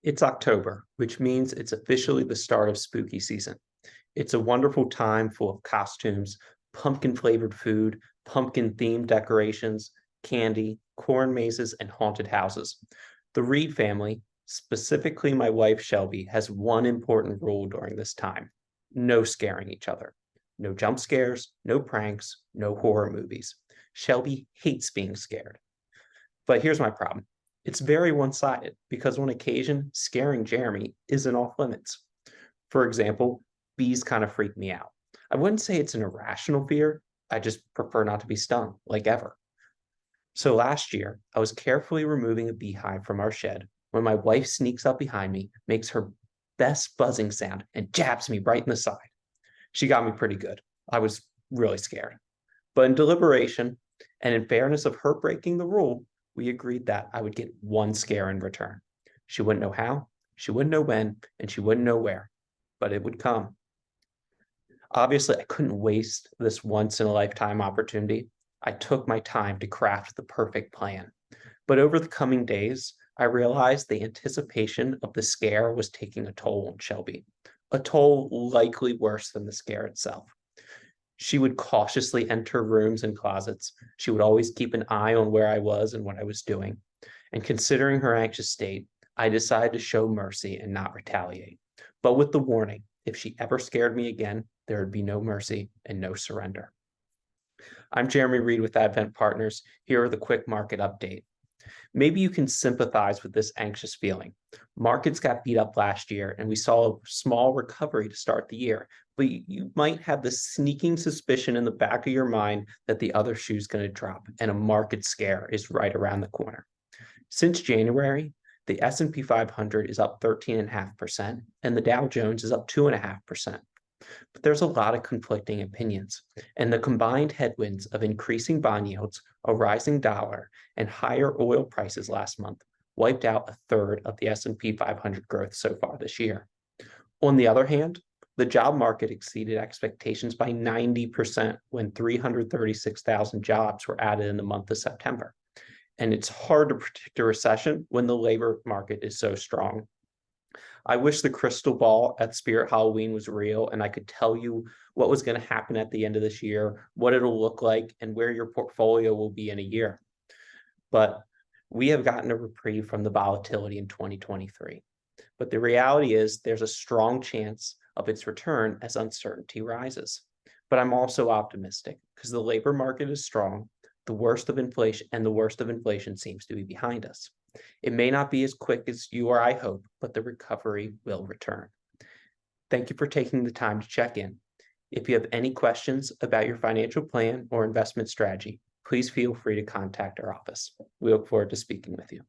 It's October, which means it's officially the start of spooky season. It's a wonderful time full of costumes, pumpkin flavored food, pumpkin themed decorations, candy, corn mazes, and haunted houses. The Reed family, specifically my wife Shelby, has one important rule during this time: no scaring each other. No jump scares, no pranks, no horror movies. Shelby hates being scared. But here's my problem: it's very one sided because on occasion, scaring Jeremy isn't off limits. For example, bees kind of freak me out. I wouldn't say it's an irrational fear. I just prefer not to be stung, like ever. So last year, I was carefully removing a beehive from our shed when my wife sneaks up behind me, makes her best buzzing sound, and jabs me right in the side. She got me pretty good. I was really scared. But in deliberation, and in fairness of her breaking the rule, we agreed that I would get one scare in return. She wouldn't know how, she wouldn't know when, and she wouldn't know where, but it would come. Obviously, I couldn't waste this once in a lifetime opportunity. I took my time to craft the perfect plan. But over the coming days, I realized the anticipation of the scare was taking a toll on Shelby, a toll likely worse than the scare itself. She would cautiously enter rooms and closets. She would always keep an eye on where I was and what I was doing. And considering her anxious state, I decided to show mercy and not retaliate. But with the warning, if she ever scared me again, there would be no mercy and no surrender. I'm Jeremy Reed with Advent Partners. Here are the quick market update. Maybe you can sympathize with this anxious feeling. Markets got beat up last year, and we saw a small recovery to start the year. But you might have this sneaking suspicion in the back of your mind that the other shoe's going to drop and a market scare is right around the corner. Since January, the S&P 500 is up 13.5%, and the Dow Jones is up 2.5%. But there's a lot of conflicting opinions, and the combined headwinds of increasing bond yields, a rising dollar, and higher oil prices last month wiped out a third of the S&P 500 growth so far this year. On the other hand, the job market exceeded expectations by 90% when 336,000 jobs were added in the month of September. And it's hard to predict a recession when the labor market is so strong. I wish the crystal ball at Spirit Halloween was real and I could tell you what was going to happen at the end of this year, what it'll look like, and where your portfolio will be in a year. But we have gotten a reprieve from the volatility in 2023. But the reality is there's a strong chance of its return as uncertainty rises. But I'm also optimistic because the labor market is strong. The worst of inflation seems to be behind us. It may not be as quick as you or I hope, but the recovery will return. Thank you for taking the time to check in. If you have any questions about your financial plan or investment strategy, please feel free to contact our office. We look forward to speaking with you.